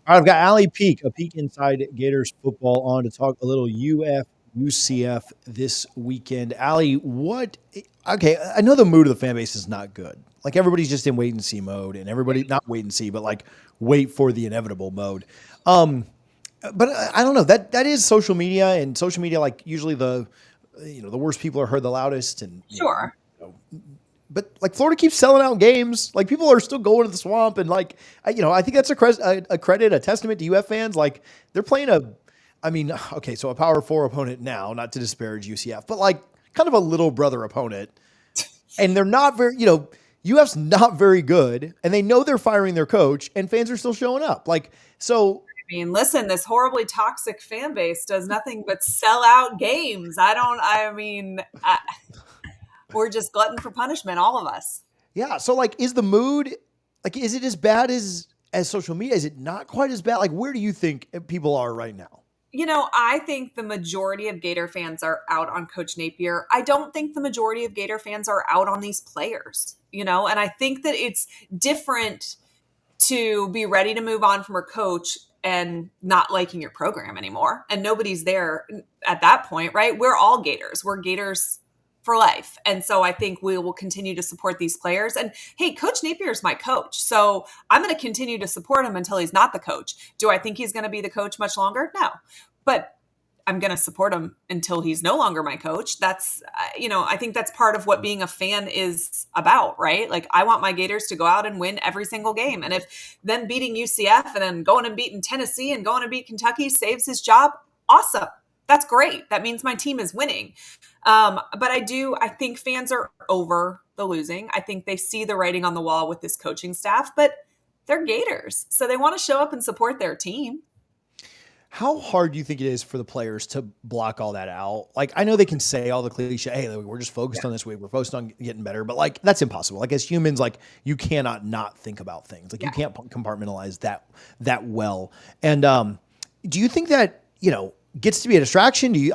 I've got Allie Peak, a peek inside Gators football on to talk a little UCF this weekend. Allie, what? Okay, I know the mood of the fan base is not good. Like everybody's just in wait and see mode, and everybody not wait and see, but like wait for the inevitable mode. Um, but I don't know that is social media, and social media like usually the worst people are heard the loudest, and Sure. but like Florida keeps selling out games. Like people are still going to the swamp, and like I think that's a credit, a testament to UF fans. Like they're playing I mean, okay, so a Power Four opponent now, not to disparage UCF, but like kind of a little brother opponent, and they're not very, UF's not very good, and they know they're firing their coach, and fans are still showing up. Like so, I mean, listen, this horribly toxic fan base does nothing but sell out games. We're just glutton for punishment, all of us. yeah. So like, is the mood like is it as bad as social media? Is it not quite as bad? Like, where do you think people are right now? I think the majority of Gator fans are out on Coach Napier. I don't think the majority of Gator fans are out on these players, and I think that it's different to be ready to move on from a coach and not liking your program anymore. And nobody's there at that point, right? We're all Gators. We're Gators for life. And so I think we will continue to support these players. And hey, Coach Napier is my coach. So I'm going to continue to support him until he's not the coach. Do I think he's going to be the coach much longer? No. But I'm going to support him until he's no longer my coach. That's, I think that's part of what being a fan is about, right? Like I want my Gators to go out and win every single game. And if them beating UCF and then going and beating Tennessee and going to beat Kentucky saves his job, awesome. That's great. That means my team is winning. But I think fans are over the losing. I think they see the writing on the wall with this coaching staff, but they're Gators. So they want to show up and support their team. How hard do you think it is for the players to block all that out? Like, I know they can say all the cliche, hey, we're just focused on this week. We're focused on getting better, but like, that's impossible. Like as humans, like you cannot not think about things. Like you can't compartmentalize that well. And, do you think that, gets to be a distraction? The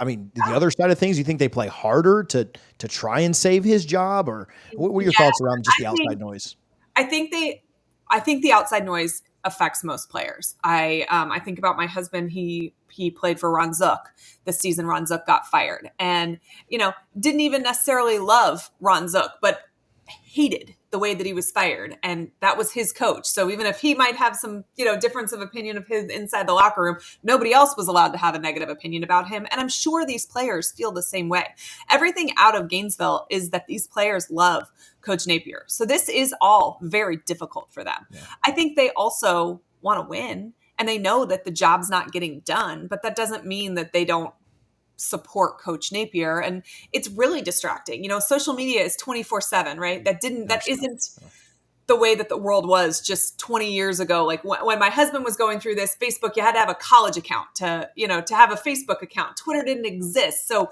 other side of things, do you think they play harder to try and save his job, or what were your thoughts around just the outside noise? I think the outside noise affects most players. I think about my husband. He played for Ron Zook this season. Ron Zook got fired, and didn't even necessarily love Ron Zook, but hated the way that he was fired, and that was his coach. So even if he might have some difference of opinion of his inside the locker room, nobody else was allowed to have a negative opinion about him. And I'm sure these players feel the same way. Everything out of Gainesville is that these players love Coach Napier. So this is all very difficult for them. Yeah. I think they also want to win, and they know that the job's not getting done, but that doesn't mean that they don't support Coach Napier. And it's really distracting. Social media is 24/7, right? That isn't the way that the world was just 20 years ago. Like when my husband was going through this, Facebook, you had to have a college account to have a Facebook account. Twitter didn't exist. So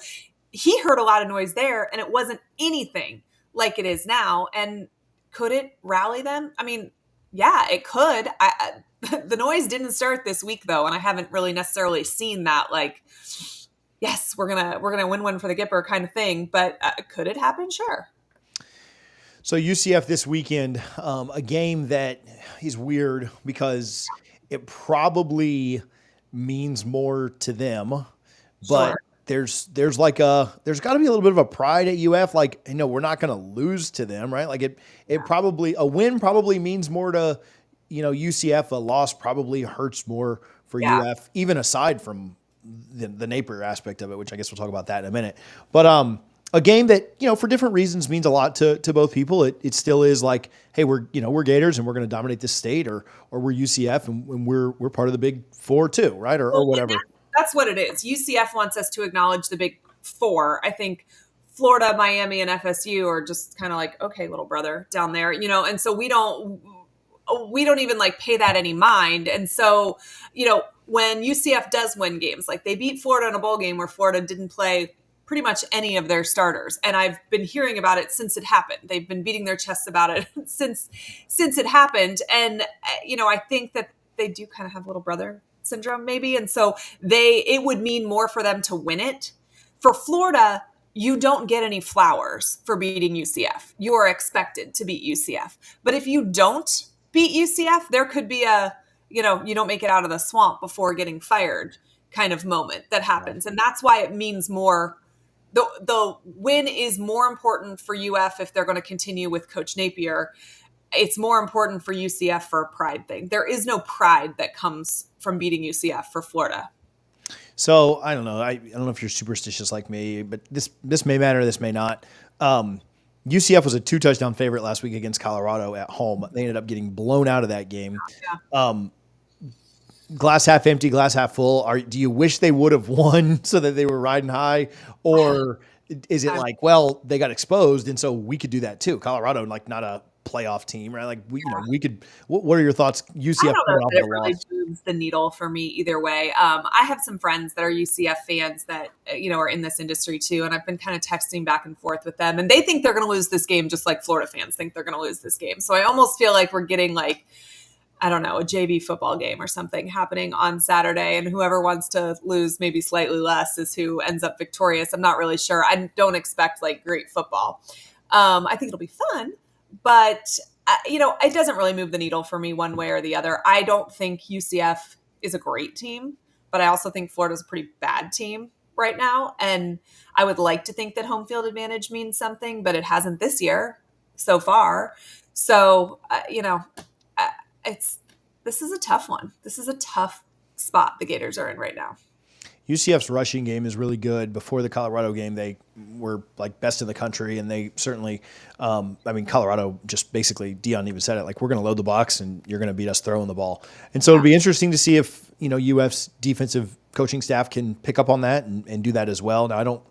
he heard a lot of noise there, and it wasn't anything like it is now. And could it rally them? I mean, yeah, it could. The noise didn't start this week though. And I haven't really necessarily seen that like, yes, we're gonna win one for the Gipper kind of thing. But could it happen? Sure. So UCF this weekend, a game that is weird because it probably means more to them, but there's got to be a little bit of a pride at UF. Like, we're not going to lose to them, right? Like a win probably means more to, UCF. A loss probably hurts more for UF, even aside from the Napier aspect of it, which I guess we'll talk about that in a minute. But a game that for different reasons means a lot to both people. It still is like, hey, we're Gators and we're going to dominate this state, or we're UCF and we're part of the Big Four too, right? Or whatever. That's what it is. UCF wants us to acknowledge the Big Four. I think Florida, Miami, and FSU are just kind of like, okay, little brother down there, and so we don't even like pay that any mind. And so when UCF does win games, like they beat Florida in a bowl game where Florida didn't play pretty much any of their starters. And I've been hearing about it since it happened. They've been beating their chests about it since it happened. And, I think that they do kind of have little brother syndrome maybe. And so it would mean more for them to win it. For Florida, you don't get any flowers for beating UCF. You are expected to beat UCF. But if you don't beat UCF, there could be a you don't make it out of the swamp before getting fired kind of moment that Yeah. happens. And that's why it means more. The win is more important for UF if they're going to continue with Coach Napier. It's more important for UCF for a pride thing. There is no pride that comes from beating UCF for Florida. So I don't know. I don't know if you're superstitious like me, but this may matter. This may not. UCF was a 2-touchdown favorite last week against Colorado at home. They ended up getting blown out of that game. Glass half empty, glass half full. Do you wish they would have won so that they were riding high, or is it like, well, they got exposed and so we could do that too? Colorado, like, not a playoff team, right? Like, we could. What are your thoughts? UCF I don't coming know off that of it the really loss. moves the needle for me either way. I have some friends that are UCF fans that are in this industry too, and I've been kind of texting back and forth with them, and they think they're going to lose this game just like Florida fans think they're going to lose this game. So I almost feel like we're getting like, I don't know, a JV football game or something happening on Saturday, and whoever wants to lose maybe slightly less is who ends up victorious. I'm not really sure. I don't expect like great football. I think it'll be fun, but it doesn't really move the needle for me one way or the other. I don't think UCF is a great team, but I also think Florida's a pretty bad team right now. And I would like to think that home field advantage means something, but it hasn't this year so far. So, it's this is a tough one. This is a tough spot the Gators are in right now. UCF's rushing game is really good. Before the Colorado game, they were like best in the country, and they certainly, Colorado just basically, Dion even said it, like, we're going to load the box and you're going to beat us throwing the ball. And so it'll be interesting to see if, UF's defensive coaching staff can pick up on that and do that as well. Now, I don't,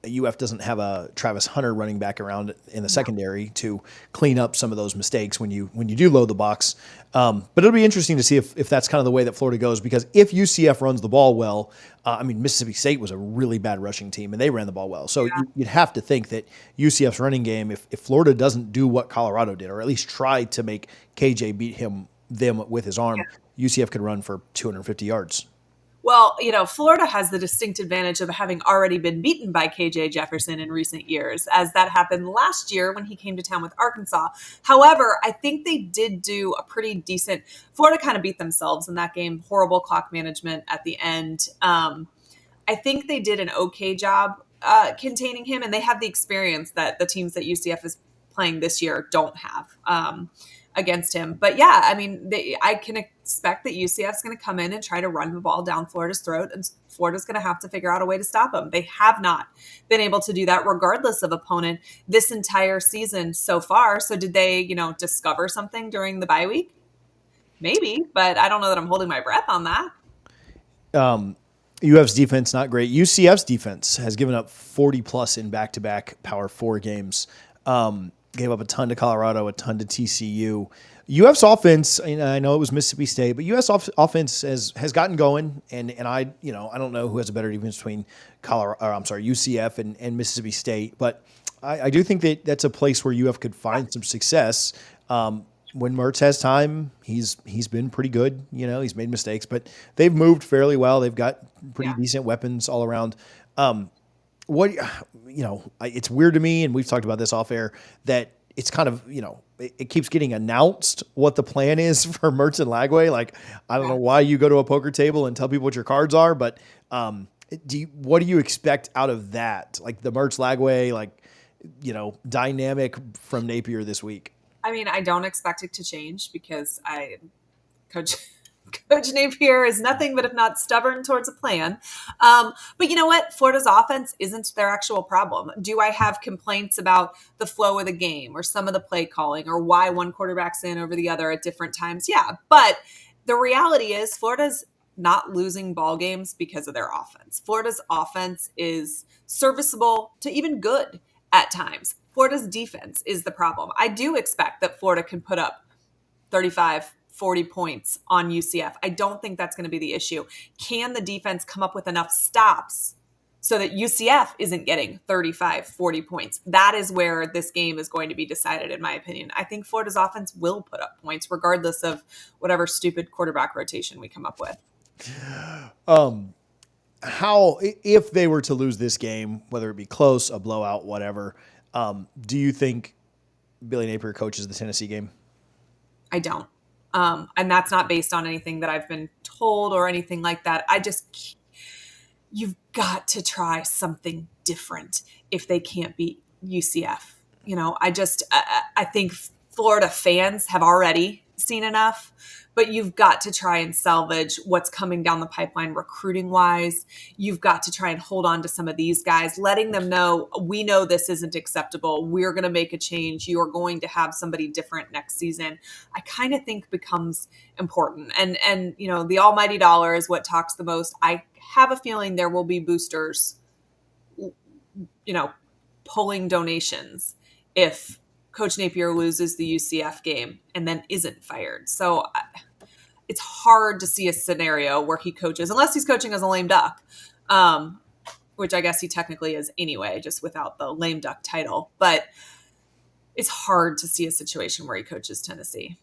UF doesn't have a Travis Hunter running back around in the secondary to clean up some of those mistakes when you do load the box. But it'll be interesting to see if that's kind of the way that Florida goes, because if UCF runs the ball well, Mississippi State was a really bad rushing team and they ran the ball well. So you'd have to think that UCF's running game, if Florida doesn't do what Colorado did, or at least try to make KJ beat them with his arm, UCF could run for 250 yards. Well, Florida has the distinct advantage of having already been beaten by KJ Jefferson in recent years, as that happened last year when he came to town with Arkansas. However, I think they did do a pretty decent. Florida kind of beat themselves in that game. Horrible clock management at the end. I think they did an okay job containing him, and they have the experience that the teams that UCF is playing this year don't have. Against him. But yeah, I can expect that UCF is going to come in and try to run the ball down Florida's throat, and Florida's going to have to figure out a way to stop them. They have not been able to do that regardless of opponent this entire season so far. So did they, discover something during the bye week? Maybe, but I don't know that I'm holding my breath on that. UF's defense, not great. UCF's defense has given up 40 plus in back-to-back Power 4 games. Gave up a ton to Colorado, a ton to TCU. UF's offense, I know it was Mississippi State, but UF's offense has gotten going, and I don't know who has a better defense between UCF and Mississippi State, but I do think that that's a place where UF could find some success. When Mertz has time, he's been pretty good. He's made mistakes, but they've moved fairly well. They've got pretty decent weapons all around. It's weird to me, and we've talked about this off air, that it's kind of, it keeps getting announced what the plan is for Mertz and Lagway. Like, I don't know why you go to a poker table and tell people what your cards are, but what do you expect out of that? Like the Mertz Lagway, dynamic from Napier this week? I don't expect it to change because Coach Napier is nothing but if not stubborn towards a plan. But you know what? Florida's offense isn't their actual problem. Do I have complaints about the flow of the game or some of the play calling or why one quarterback's in over the other at different times? Yeah. But the reality is Florida's not losing ball games because of their offense. Florida's offense is serviceable to even good at times. Florida's defense is the problem. I do expect that Florida can put up 35, 40 points on UCF. I don't think that's going to be the issue. Can the defense come up with enough stops so that UCF isn't getting 35, 40 points? That is where this game is going to be decided, in my opinion. I think Florida's offense will put up points regardless of whatever stupid quarterback rotation we come up with. If they were to lose this game, whether it be close, a blowout, whatever, do you think Billy Napier coaches the Tennessee game? I don't. And that's not based on anything that I've been told or anything like that. You've got to try something different if they can't beat UCF. I think Florida fans have already seen enough, but you've got to try and salvage what's coming down the pipeline recruiting wise. You've got to try and hold on to some of these guys, letting them know, we know this isn't acceptable. We're going to make a change. You're going to have somebody different next season. I kind of think becomes important. And the almighty dollar is what talks the most. I have a feeling there will be boosters, pulling donations if Coach Napier loses the UCF game and then isn't fired. So it's hard to see a scenario where he coaches, unless he's coaching as a lame duck, which I guess he technically is anyway, just without the lame duck title. But it's hard to see a situation where he coaches Tennessee.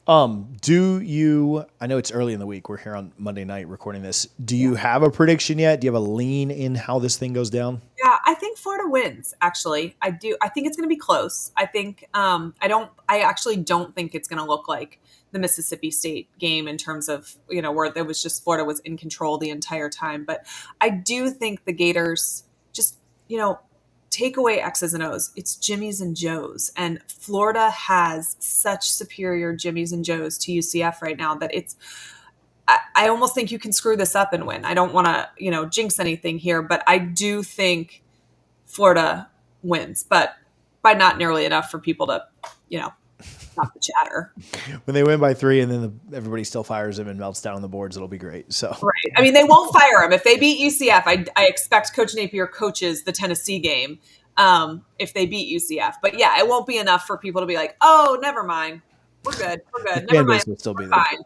I know it's early in the week. We're here on Monday night recording this. Do you have a prediction yet? Do you have a lean in how this thing goes down? Yeah, I think Florida wins, actually. I do. I think it's going to be close. I think, I actually don't think it's going to look like the Mississippi State game in terms of, where there was just Florida was in control the entire time. But I do think the Gators just, take away X's and O's. It's Jimmy's and Joe's. And Florida has such superior Jimmy's and Joe's to UCF right now that I almost think you can screw this up and win. I don't want to, jinx anything here, but I do think Florida wins, but by not nearly enough for people to, stop the chatter. When they win by 3 and then everybody still fires him and melts down on the boards, it'll be great. So right. I mean, they won't fire him. If they beat UCF, I expect Coach Napier coaches the Tennessee game if they beat UCF. But yeah, it won't be enough for people to be like, oh, never mind. We're good. Never mind. Will still be there. Fine.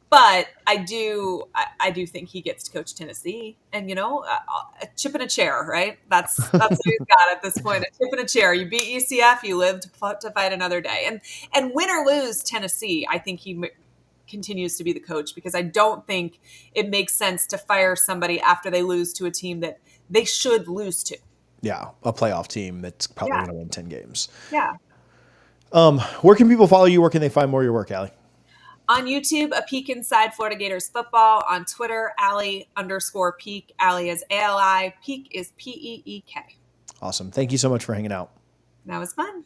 But I do think he gets to coach Tennessee, and a chip in a chair, right? That's what he's got at this point. A chip in a chair. You beat UCF, you live to fight another day, and win or lose Tennessee, I think he continues to be the coach, because I don't think it makes sense to fire somebody after they lose to a team that they should lose to. Yeah, a playoff team that's probably going to win 10 games. Yeah. Where can people follow you? Where can they find more of your work, Allie? On YouTube, A Peek Inside Florida Gators Football. On Twitter, Allie_Peek. Allie is ALI. Peek is PEEK. Awesome. Thank you so much for hanging out. That was fun.